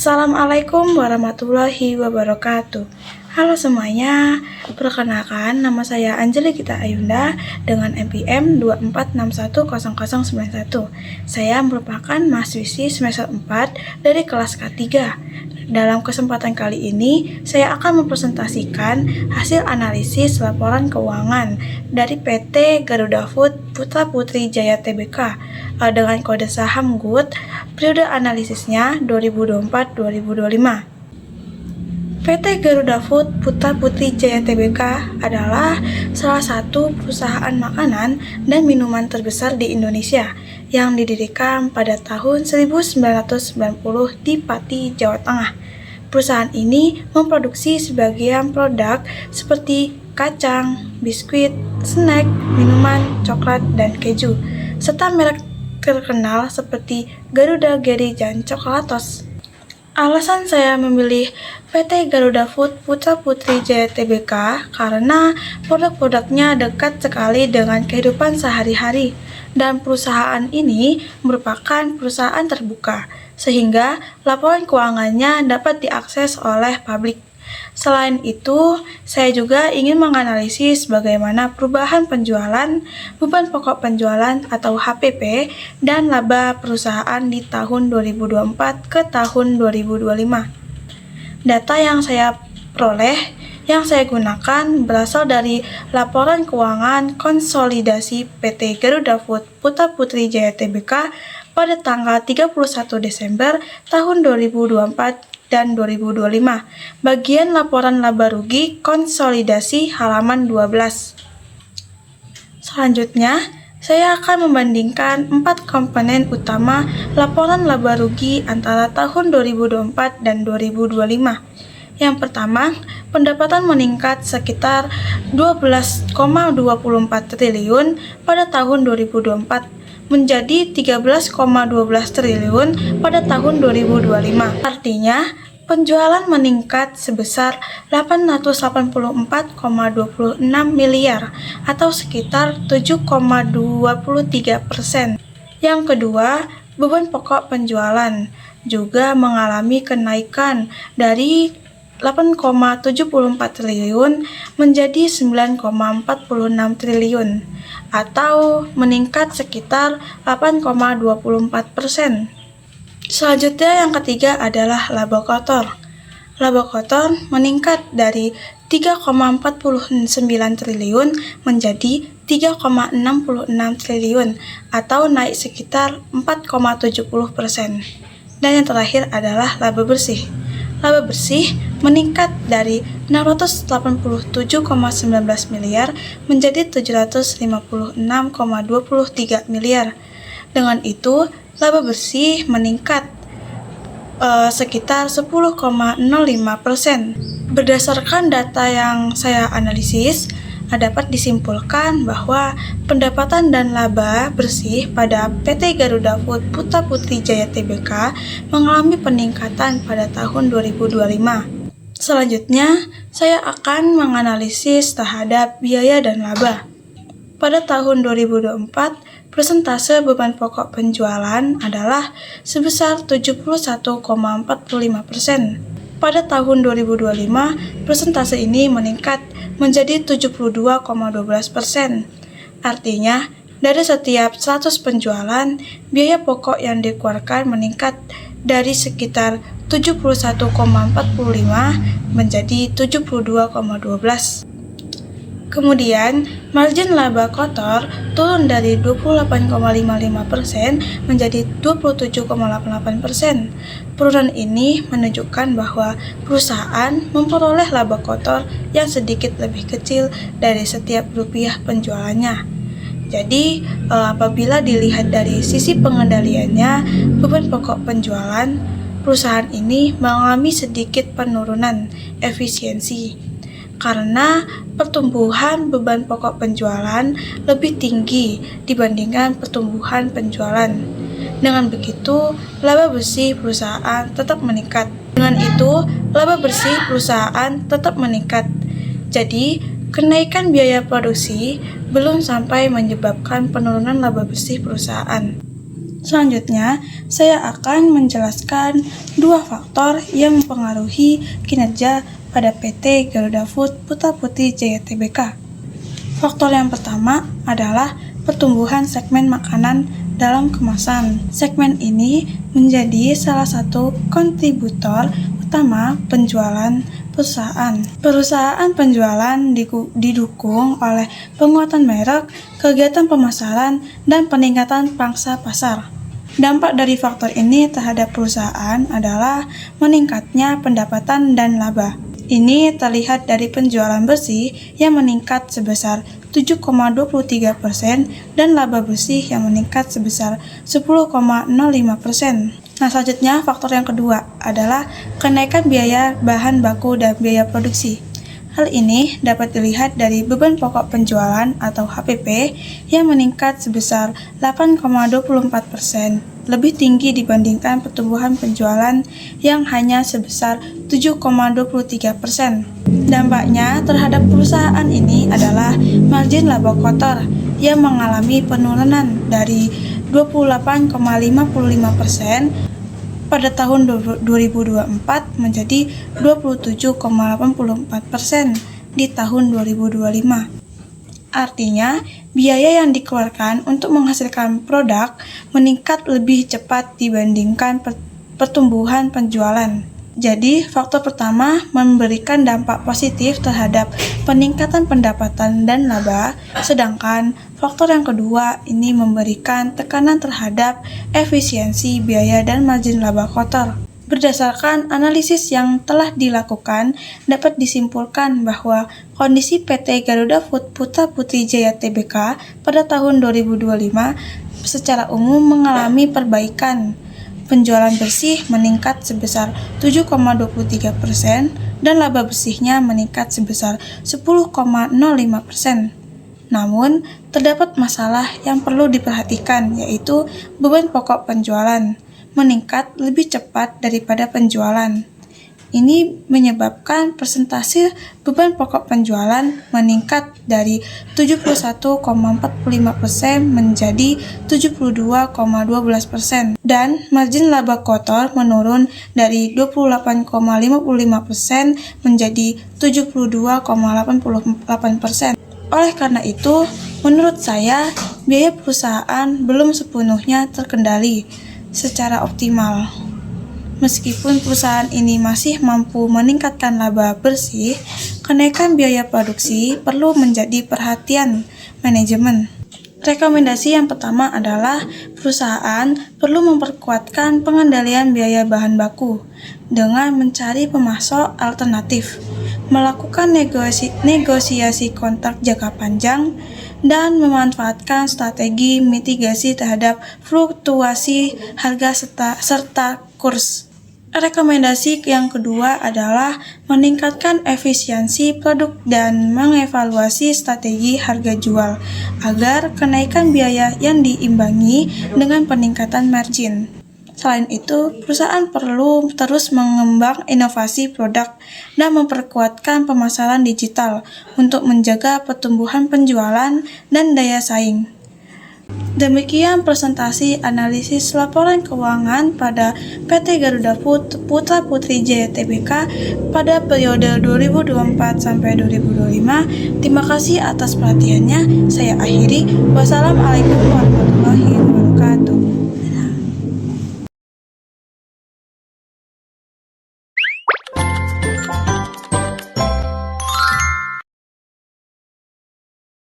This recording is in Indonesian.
Assalamualaikum warahmatullahi wabarakatuh. Halo semuanya, perkenalkan nama saya Anjeli Gita Ayunda dengan NPM 24610091. Saya merupakan mahasiswi semester 4 dari kelas K3. Dalam kesempatan kali ini, saya akan mempresentasikan hasil analisis laporan keuangan dari PT Garuda Food Putra Putri Jaya Tbk dengan kode saham GUT. Periode analisisnya 2024-2025. PT Garuda Food Putra Putri Jaya Tbk adalah salah satu perusahaan makanan dan minuman terbesar di Indonesia yang didirikan pada tahun 1990 di Pati, Jawa Tengah. Perusahaan ini memproduksi sebagian produk seperti kacang, biskuit, snack, minuman, coklat, dan keju, serta merek terkenal seperti Garuda Geri dan Coklatos. Alasan saya memilih PT Garuda Food Putra Putri Jaya Tbk karena produk-produknya dekat sekali dengan kehidupan sehari-hari dan perusahaan ini merupakan perusahaan terbuka sehingga laporan keuangannya dapat diakses oleh publik. Selain itu, saya juga ingin menganalisis bagaimana perubahan penjualan, beban pokok penjualan atau HPP, dan laba perusahaan di tahun 2024 ke tahun 2025. Data yang saya peroleh, yang saya gunakan berasal dari laporan keuangan konsolidasi PT Garuda Food Putra Putri Jaya Tbk pada tanggal 31 Desember tahun 2024 dan 2025, bagian laporan laba rugi konsolidasi halaman 12. Selanjutnya, saya akan membandingkan 4 komponen utama laporan laba rugi antara tahun 2024 dan 2025. Yang pertama, pendapatan meningkat sekitar 12,24 triliun pada tahun 2024 menjadi 13,12 triliun pada tahun 2025. Artinya, penjualan meningkat sebesar 884,26 miliar atau sekitar 7,23%. Yang kedua, beban pokok penjualan juga mengalami kenaikan dari 8,74 triliun menjadi 9,46 triliun atau meningkat sekitar 8,24%. Selanjutnya yang ketiga adalah laba kotor. Laba kotor meningkat dari 3,49 triliun menjadi 3,66 triliun atau naik sekitar 4,70%. Dan yang terakhir adalah laba bersih. Laba bersih meningkat dari 687,19 miliar menjadi 756,23 miliar. Dengan itu, laba bersih meningkat sekitar 10,05%. Berdasarkan data yang saya analisis, dapat disimpulkan bahwa pendapatan dan laba bersih pada PT Garuda Food Putra Putri Jaya Tbk mengalami peningkatan pada tahun 2025. Selanjutnya, saya akan menganalisis terhadap biaya dan laba. Pada tahun 2024, persentase beban pokok penjualan adalah sebesar 71,45%. Pada tahun 2025, persentase ini meningkat menjadi 72,12%. Artinya, dari setiap 100 penjualan, biaya pokok yang dikeluarkan meningkat dari sekitar 71,45 menjadi 72,12. Kemudian, margin laba kotor turun dari 28,55% menjadi 27,88%. Penurunan ini menunjukkan bahwa perusahaan memperoleh laba kotor yang sedikit lebih kecil dari setiap rupiah penjualannya. Jadi, apabila dilihat dari sisi pengendaliannya, beban pokok penjualan, perusahaan ini mengalami sedikit penurunan efisiensi karena pertumbuhan beban pokok penjualan lebih tinggi dibandingkan pertumbuhan penjualan. Dengan begitu, laba bersih perusahaan tetap meningkat. Jadi, kenaikan biaya produksi belum sampai menyebabkan penurunan laba bersih perusahaan. Selanjutnya, saya akan menjelaskan dua faktor yang mempengaruhi kinerja pada PT Garuda Food Putra Putri Jaya Tbk. Faktor yang pertama adalah pertumbuhan segmen makanan dalam kemasan. Segmen ini menjadi salah satu kontributor utama penjualan perusahaan. Perusahaan penjualan didukung oleh penguatan merek, kegiatan pemasaran, dan peningkatan pangsa pasar. Dampak dari faktor ini terhadap perusahaan adalah meningkatnya pendapatan dan laba. Ini terlihat dari penjualan bersih yang meningkat sebesar 7,23% dan laba bersih yang meningkat sebesar 10,05%. Nah, selanjutnya faktor yang kedua adalah kenaikan biaya bahan baku dan biaya produksi. Hal ini dapat dilihat dari beban pokok penjualan atau HPP yang meningkat sebesar 8,24%, lebih tinggi dibandingkan pertumbuhan penjualan yang hanya sebesar 7,23%. Dampaknya terhadap perusahaan ini adalah margin laba kotor yang mengalami penurunan dari 28,55% pada tahun 2024 menjadi 27,84% di tahun 2025. Artinya, biaya yang dikeluarkan untuk menghasilkan produk meningkat lebih cepat dibandingkan pertumbuhan penjualan. Jadi, faktor pertama memberikan dampak positif terhadap peningkatan pendapatan dan laba, sedangkan faktor yang kedua ini memberikan tekanan terhadap efisiensi biaya dan margin laba kotor. Berdasarkan analisis yang telah dilakukan, dapat disimpulkan bahwa kondisi PT Garuda Food Putra Putri Jaya Tbk pada tahun 2025 secara umum mengalami perbaikan. Penjualan bersih meningkat sebesar 7,23% dan laba bersihnya meningkat sebesar 10,05%. Namun, terdapat masalah yang perlu diperhatikan, yaitu beban pokok penjualan meningkat lebih cepat daripada penjualan. Ini menyebabkan persentase beban pokok penjualan meningkat dari 71,45% menjadi 72,12% dan margin laba kotor menurun dari 28,55% menjadi 72,88%. Oleh karena itu, menurut saya, biaya perusahaan belum sepenuhnya terkendali secara optimal. Meskipun perusahaan ini masih mampu meningkatkan laba bersih, kenaikan biaya produksi perlu menjadi perhatian manajemen. Rekomendasi yang pertama adalah perusahaan perlu memperkuatkan pengendalian biaya bahan baku dengan mencari pemasok alternatif, melakukan negosiasi kontrak jangka panjang, dan memanfaatkan strategi mitigasi terhadap fluktuasi harga serta kurs. Rekomendasi yang kedua adalah meningkatkan efisiensi produk dan mengevaluasi strategi harga jual agar kenaikan biaya yang diimbangi dengan peningkatan margin. Selain itu, perusahaan perlu terus mengembang inovasi produk dan memperkuatkan pemasaran digital untuk menjaga pertumbuhan penjualan dan daya saing. Demikian presentasi analisis laporan keuangan pada PT Garuda Food Putra Putri Jaya Tbk pada periode 2024 sampai 2025. Terima kasih atas perhatiannya. Saya akhiri. Wassalamualaikum warahmatullahi wabarakatuh.